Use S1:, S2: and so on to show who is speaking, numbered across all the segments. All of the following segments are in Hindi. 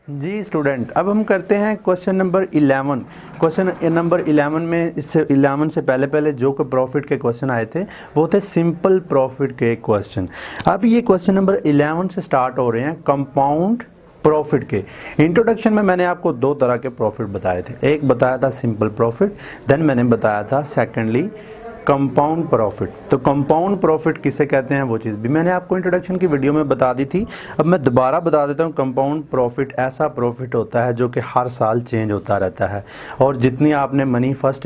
S1: जी स्टूडेंट, अब हम करते हैं क्वेश्चन नंबर 11। क्वेश्चन नंबर 11 में इससे 11 से पहले जो कि प्रॉफिट के क्वेश्चन आए थे वो थे सिंपल प्रॉफिट के क्वेश्चन। अब ये क्वेश्चन नंबर 11 से स्टार्ट हो रहे हैं कंपाउंड प्रॉफिट के। इंट्रोडक्शन में मैंने आपको दो तरह के प्रॉफिट बताए थे, एक बताया था सिंपल प्रॉफिट, देन मैंने बताया था सेकेंडली कंपाउंड प्रॉफिट। तो कंपाउंड प्रॉफिट किसे कहते हैं वो चीज़ भी मैंने आपको इंट्रोडक्शन की वीडियो में बता दी थी। अब मैं दोबारा बता देता हूँ। कंपाउंड प्रॉफिट ऐसा प्रॉफिट होता है जो कि हर साल चेंज होता रहता है, और जितनी आपने मनी फर्स्ट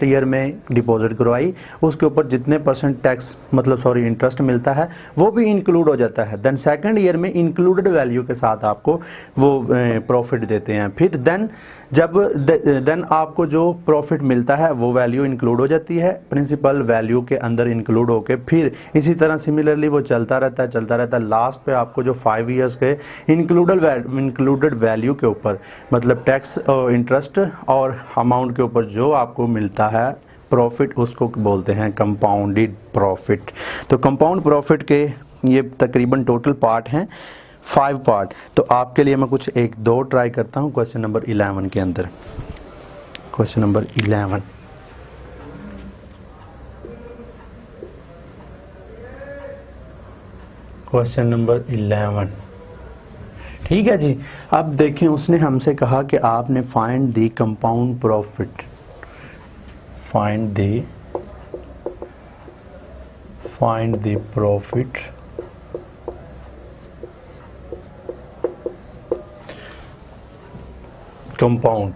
S1: ईयर में डिपॉजिट करवाई उसके ऊपर जितने परसेंट टैक्स इंटरेस्ट मिलता है वो भी इंक्लूड हो जाता है। देन सेकेंड ईयर में इंक्लूडेड वैल्यू के साथ आपको वो प्रॉफिट देते हैं। फिर देन आपको जो प्रॉफिट मिलता है वो वैल्यू इंक्लूड हो जाती है प्रिंसिपल वैल्यू के अंदर इंक्लूड होके, फिर इसी तरह सिमिलरली वो चलता रहता है। लास्ट पे आपको जो 5 इयर्स के इंक्लूडेड वैल्यू के ऊपर मतलब टैक्स और इंटरेस्ट और अमाउंट के ऊपर जो आपको मिलता है प्रॉफिट, उसको बोलते हैं कंपाउंडेड प्रॉफिट। तो कंपाउंड प्रॉफिट के ये तकरीबन टोटल पार्ट हैं 5 पार्ट। तो आपके लिए मैं कुछ 1-2 ट्राई करता हूँ क्वेश्चन नंबर 11 के अंदर। क्वेश्चन नंबर 11, क्वेश्चन नंबर 11, ठीक है जी। अब देखें, उसने हमसे कहा कि आपने find the compound profit, find the profit compound.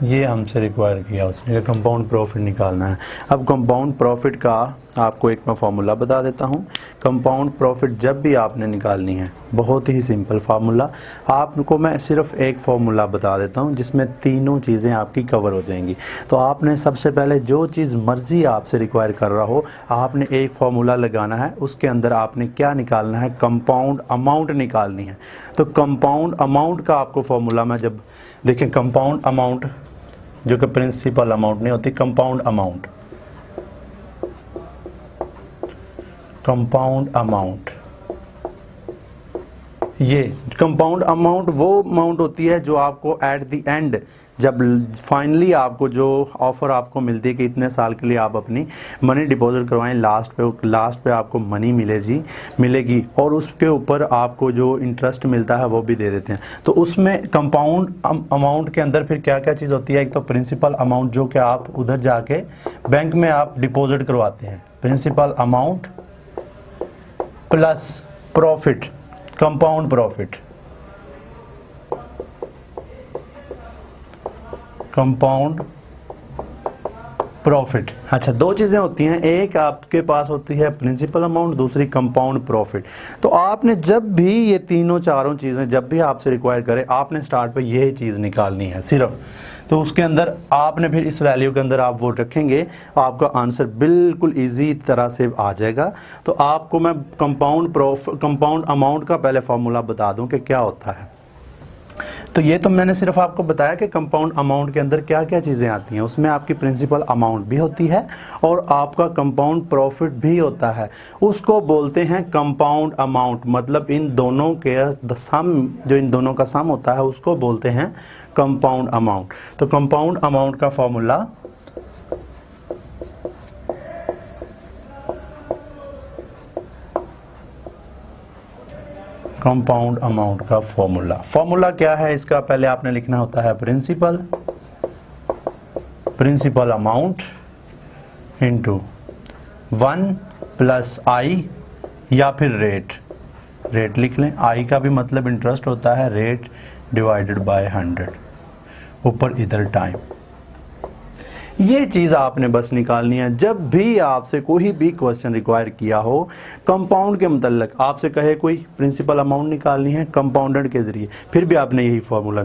S1: ये हमसे रिक्वायर किया उसने, कंपाउंड प्रॉफिट निकालना है। अब कंपाउंड प्रॉफिट का आपको एक मैं फार्मूला बता देता हूँ। कंपाउंड प्रॉफिट जब भी आपने निकालनी है, बहुत ही सिंपल फार्मूला, आपको मैं सिर्फ एक फार्मूला बता देता हूँ जिसमें तीनों चीज़ें आपकी कवर हो जाएंगी। तो आपने सबसे पहले जो चीज़ मर्जी आपसे रिक्वायर कर रहा हो, आपने एक फार्मूला लगाना है, उसके अंदर आपने क्या निकालना है, कंपाउंड अमाउंट निकालनी है। तो कंपाउंड अमाउंट का आपको फार्मूला मैं जब देखें, कंपाउंड अमाउंट जो कि प्रिंसिपल अमाउंट नहीं होती, कंपाउंड अमाउंट, कंपाउंड अमाउंट, ये कंपाउंड अमाउंट वो अमाउंट होती है जो आपको एट द एंड, जब फाइनली आपको जो ऑफ़र आपको मिलती है कि इतने साल के लिए आप अपनी मनी डिपॉजिट करवाएं, लास्ट पे आपको मनी मिलेगी और उसके ऊपर आपको जो इंटरेस्ट मिलता है वो भी दे देते हैं। तो उसमें कंपाउंड अमाउंट के अंदर फिर क्या क्या चीज़ होती है, एक तो प्रिंसिपल अमाउंट जो कि आप उधर जाके बैंक में आप डिपॉजिट करवाते हैं, principal amount plus profit, compound profit, compound profit. अच्छा, दो चीज़ें होती हैं, एक आपके पास होती है प्रिंसिपल अमाउंट, दूसरी कंपाउंड प्रॉफिट। तो आपने जब भी ये तीनों चारों चीज़ें जब भी आपसे रिक्वायर करे, आपने स्टार्ट पे यही चीज़ निकालनी है सिर्फ। तो उसके अंदर आपने फिर इस वैल्यू के अंदर आप वो रखेंगे, आपका आंसर बिल्कुल इजी तरह से आ जाएगा। तो आपको मैं कंपाउंड अमाउंट का पहले फार्मूला बता दूं कि क्या होता है। तो ये तो मैंने सिर्फ आपको बताया कि कंपाउंड अमाउंट के अंदर क्या क्या चीज़ें आती हैं। उसमें आपकी प्रिंसिपल अमाउंट भी होती है और आपका कंपाउंड प्रॉफिट भी होता है। उसको बोलते हैं कंपाउंड अमाउंट, मतलब इन दोनों के सम, जो इन दोनों का सम होता है उसको बोलते हैं कंपाउंड अमाउंट। तो कंपाउंड अमाउंट का फॉर्मूला कंपाउंड अमाउंट का फॉर्मूला क्या है इसका, पहले आपने लिखना होता है प्रिंसिपल अमाउंट इनटू 1 प्लस आई या फिर रेट लिख लें। आई का भी मतलब इंटरेस्ट होता है, रेट डिवाइडेड बाय 100, ऊपर इधर टाइम। ये चीज़ आपने बस निकालनी है। जब भी आपसे कोई भी क्वेश्चन रिक्वायर किया हो कंपाउंड के मतलब, आपसे कहे कोई प्रिंसिपल अमाउंट निकालनी है कंपाउंडेड के ज़रिए, फिर भी आपने यही फार्मूला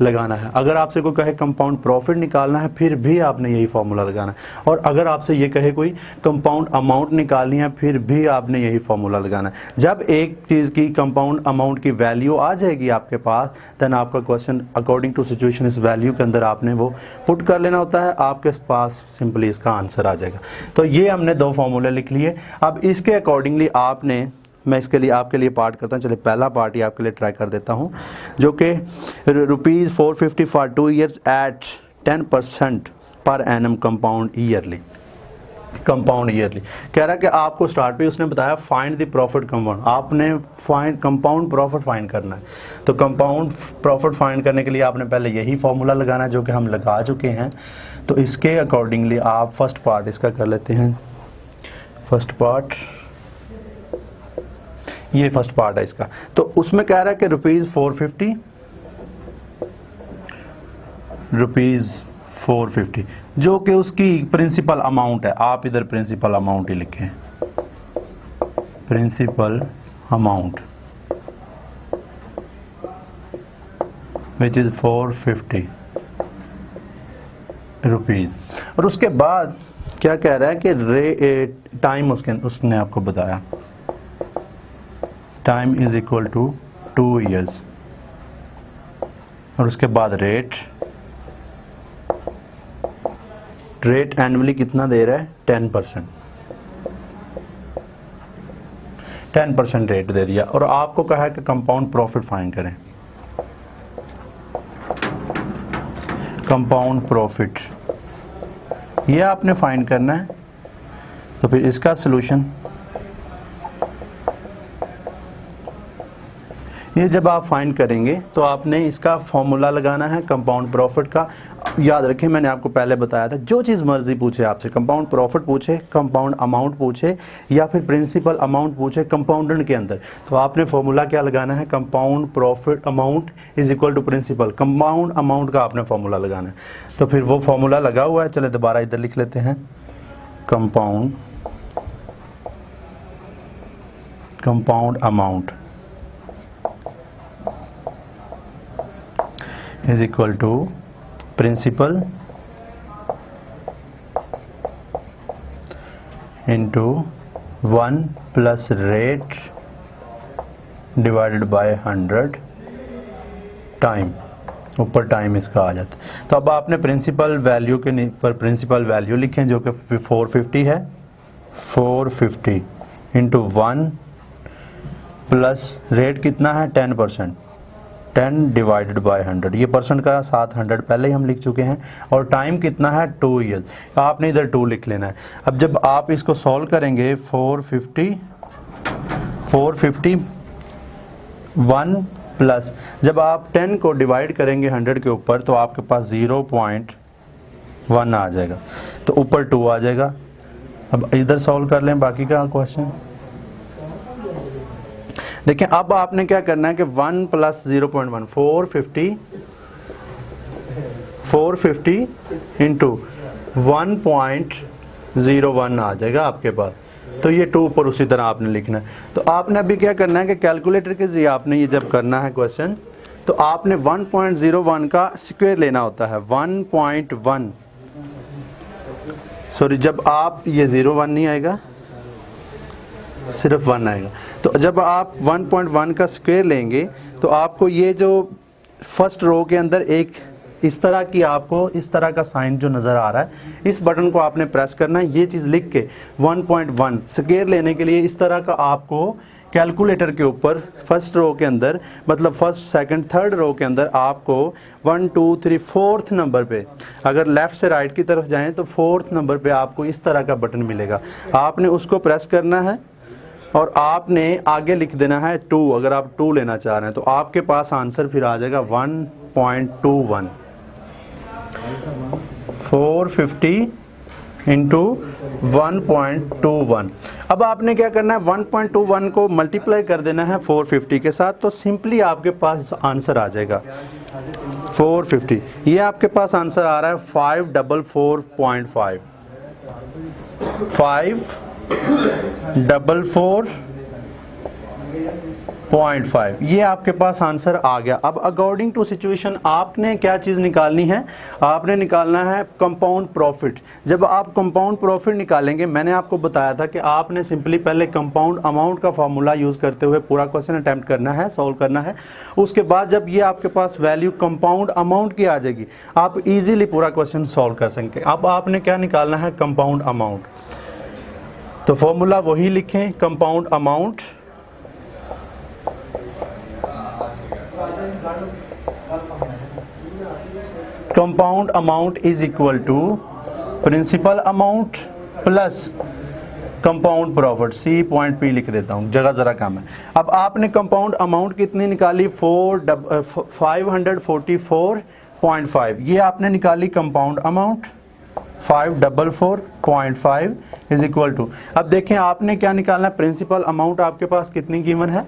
S1: लगाना है। अगर आपसे कोई कहे कंपाउंड प्रॉफिट निकालना है, फिर भी आपने यही फार्मूला लगाना है। और अगर आपसे ये कहे कोई कंपाउंड अमाउंट निकालनी है, फिर भी आपने यही फार्मूला लगाना है। जब एक चीज़ की कंपाउंड अमाउंट की वैल्यू आ जाएगी आपके पास, देन आपका क्वेश्चन अकॉर्डिंग टू सिचुएशन इस वैल्यू के अंदर आपने वो पुट कर लेना होता है। आप आपके पास सिंपली इसका आंसर आ जाएगा। तो ये हमने दो फार्मूले लिख लिए। अब इसके अकॉर्डिंगली आपने, मैं इसके लिए आपके लिए पार्ट करता हूँ, चलिए पहला पार्ट ही आपके लिए ट्राई कर देता हूँ, जो कि ₹450 for 2 years at 10% per annum compound yearly. Compound yearly कह रहा है कि आपको स्टार्ट पे उसने बताया फाइंड द प्रॉफिट कंपाउंड, आपने फाइंड कंपाउंड प्रॉफिट फाइंड करना है। तो कंपाउंड प्रॉफिट फाइंड करने के लिए आपने पहले यही फॉर्मूला लगाना है जो कि हम लगा चुके हैं। तो इसके अकॉर्डिंगली आप फर्स्ट पार्ट इसका कर लेते हैं। फर्स्ट पार्ट, ये फर्स्ट पार्ट है इसका। तो उसमें कह रहा है कि ₹450 जो कि उसकी प्रिंसिपल अमाउंट है। आप इधर प्रिंसिपल अमाउंट ही लिखें, प्रिंसिपल अमाउंट विच इज ₹450। और उसके बाद क्या कह रहा है कि टाइम उसने आपको बताया, time is equal to 2 years. और उसके बाद रेट एनुअली कितना दे रहा है, 10% रेट दे दिया। और आपको कहा है कि कंपाउंड प्रॉफिट फाइंड करें। कंपाउंड प्रॉफिट ये आपने फाइंड करना है। तो फिर इसका सलूशन, ये जब आप फाइंड करेंगे तो आपने इसका फॉर्मूला लगाना है कंपाउंड प्रॉफिट का। याद रखें मैंने आपको पहले बताया था, जो चीज़ मर्जी पूछे आपसे, कंपाउंड प्रॉफिट पूछे, कंपाउंड अमाउंट पूछे, या फिर प्रिंसिपल अमाउंट पूछे कंपाउंडेंट के अंदर, तो आपने फॉर्मूला क्या लगाना है, compound profit amount is equal to principal. Compound amount का आपने फॉर्मूला लगाना है। तो फिर वो फॉर्मूला लगा हुआ है, चले दोबारा इधर लिख लेते हैं। Compound amount is equal to principal into 1 plus rate divided by 100 time, ऊपर टाइम इसका आ जाता है। तो अब आपने प्रिंसिपल वैल्यू के पर प्रिंसिपल वैल्यू लिखें जो कि 450 है। 450 इंटू 1 प्लस रेट कितना है, 10%, 10 डिवाइडेड बाय 100, ये परसेंट का साथ 100 पहले ही हम लिख चुके हैं। और टाइम कितना है, 2 ईयर्स, आपने इधर 2 लिख लेना है। अब जब आप इसको सॉल्व करेंगे 450 1 प्लस, जब आप 10 को डिवाइड करेंगे 100 के ऊपर तो आपके पास 0.1 आ जाएगा, तो ऊपर 2 आ जाएगा। अब इधर सॉल्व कर लें बाकी का क्वेश्चन। देखिए अब आपने क्या करना है कि 1 प्लस 0.1, 450 इंटू 1.01 आ जाएगा आपके पास। तो ये 2 पर उसी तरह आपने लिखना है। तो आपने अभी क्या करना है कि कैलकुलेटर के जरिए आपने ये जब करना है क्वेश्चन, तो आपने 1.01 का स्क्वायर लेना होता है। 1.1 सॉरी, जब आप ये 0.1 नहीं आएगा, सिर्फ 1 आएगा। तो जब आप 1.1 का स्क्वायर लेंगे तो आपको ये जो फर्स्ट रो के अंदर एक इस तरह की, आपको इस तरह का साइन जो नज़र आ रहा है, इस बटन को आपने प्रेस करना है। ये चीज़ लिख के 1.1 स्क्वायर लेने के लिए इस तरह का आपको कैलकुलेटर के ऊपर फर्स्ट रो के अंदर, मतलब फर्स्ट सेकंड थर्ड रो के अंदर आपको 1 2 3 4th नंबर पे, अगर लेफ़्ट से राइट की तरफ जाएं तो 4th नंबर पे आपको इस तरह का बटन मिलेगा। आपने उसको प्रेस करना है और आपने आगे लिख देना है 2। अगर आप 2 लेना चाह रहे हैं तो आपके पास आंसर फिर आ जाएगा 1.21। 450 इंटू 1.21। अब आपने क्या करना है, 1.21 को मल्टीप्लाई कर देना है 450 के साथ, तो सिंपली आपके पास आंसर आ जाएगा 450। ये आपके पास आंसर आ रहा है 544.5। 544 0.5, ये आपके पास आंसर आ गया। अब अकॉर्डिंग टू सिचुएशन आपने क्या चीज़ निकालनी है, आपने निकालना है कंपाउंड प्रॉफिट। जब आप कंपाउंड प्रॉफिट निकालेंगे, मैंने आपको बताया था कि आपने सिंपली पहले कंपाउंड अमाउंट का फार्मूला यूज़ करते हुए पूरा क्वेश्चन अटैम्प्ट करना है, सॉल्व करना है। उसके बाद जब ये आपके पास वैल्यू कंपाउंड अमाउंट की आ जाएगी, आप ईजिली पूरा क्वेश्चन सॉल्व कर सकेंगे। अब आपने क्या निकालना है, कंपाउंड अमाउंट। तो फॉर्मूला वही लिखें, compound amount compound amount is equal to principal amount plus compound profit. C point P लिख देता हूँ, जगह ज़रा कम है। अब आपने कंपाउंड अमाउंट कितनी निकाली, 544.5, ये आपने निकाली compound amount 544.5 is equal to, अब देखें आपने क्या निकालना है, प्रिंसिपल अमाउंट आपके पास कितनी गिवन है,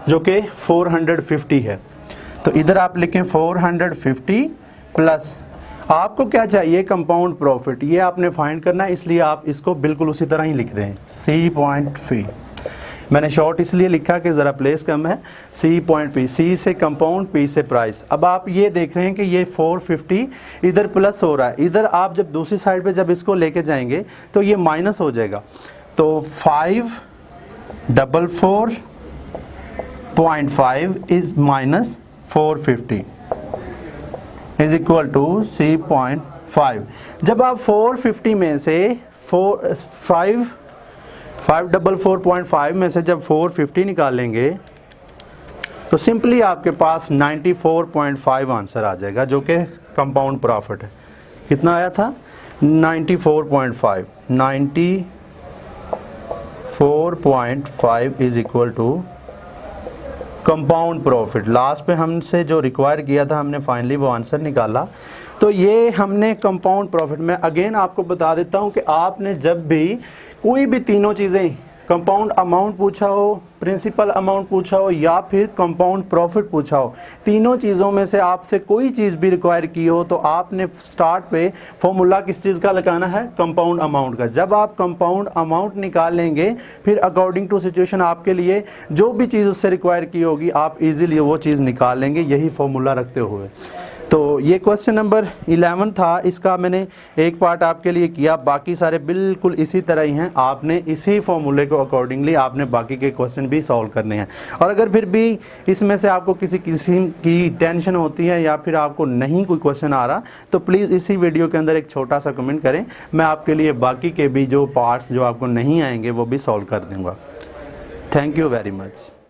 S1: जो कि 450 है। तो इधर आप लिखें 450 प्लस आपको क्या चाहिए, कंपाउंड प्रॉफिट, ये आपने फाइंड करना है, इसलिए आप इसको बिल्कुल उसी तरह ही लिख दें, सी पॉइंट पी। मैंने शॉर्ट इसलिए लिखा कि ज़रा प्लेस कम है, सी पॉइंट पी, सी से कंपाउंड, पी से प्राइस। अब आप ये देख रहे हैं कि ये 450 इधर प्लस हो रहा है, इधर आप जब दूसरी साइड पे जब इसको लेके जाएंगे तो ये माइनस हो जाएगा। तो 544.5 is minus 450 is equal to C.5। जब आप 450 में से 544.5 में से जब 450 निकालेंगे तो सिंपली आपके पास 94.5 आंसर आ जाएगा, जो कि कंपाउंड प्रॉफिट है। कितना आया था, 94.5, 94.5 is equal to compound profit. Last पे हमसे जो रिक्वायर किया था हमने फाइनली वो आंसर निकाला। तो ये हमने कंपाउंड प्रॉफिट में अगेन आपको बता देता हूँ कि आपने जब भी कोई भी तीनों चीज़ें, कंपाउंड अमाउंट पूछा हो, प्रिंसिपल अमाउंट पूछा हो या फिर कंपाउंड प्रॉफिट पूछा हो, तीनों चीज़ों में से आपसे कोई चीज़ भी रिक्वायर की हो तो आपने स्टार्ट पे फॉर्मूला किस चीज़ का लगाना है, कंपाउंड अमाउंट का। जब आप कंपाउंड अमाउंट निकालेंगे फिर अकॉर्डिंग टू सिचुएशन आपके लिए जो भी चीज़ उससे रिक्वायर की होगी आप इजीली वो चीज़ निकाल लेंगे, यही फॉर्मूला रखते हुए। तो ये क्वेश्चन नंबर 11 था, इसका मैंने एक पार्ट आपके लिए किया, बाकी सारे बिल्कुल इसी तरह ही हैं। आपने इसी फॉर्मूले को अकॉर्डिंगली आपने बाकी के क्वेश्चन भी सॉल्व करने हैं। और अगर फिर भी इसमें से आपको किसी किस्म की टेंशन होती है या फिर आपको नहीं कोई क्वेश्चन आ रहा तो प्लीज़ इसी वीडियो के अंदर एक छोटा सा कमेंट करें, मैं आपके लिए बाकी के भी जो पार्ट्स जो आपको नहीं आएंगे वो भी सॉल्व कर दूँगा। Thank you very much.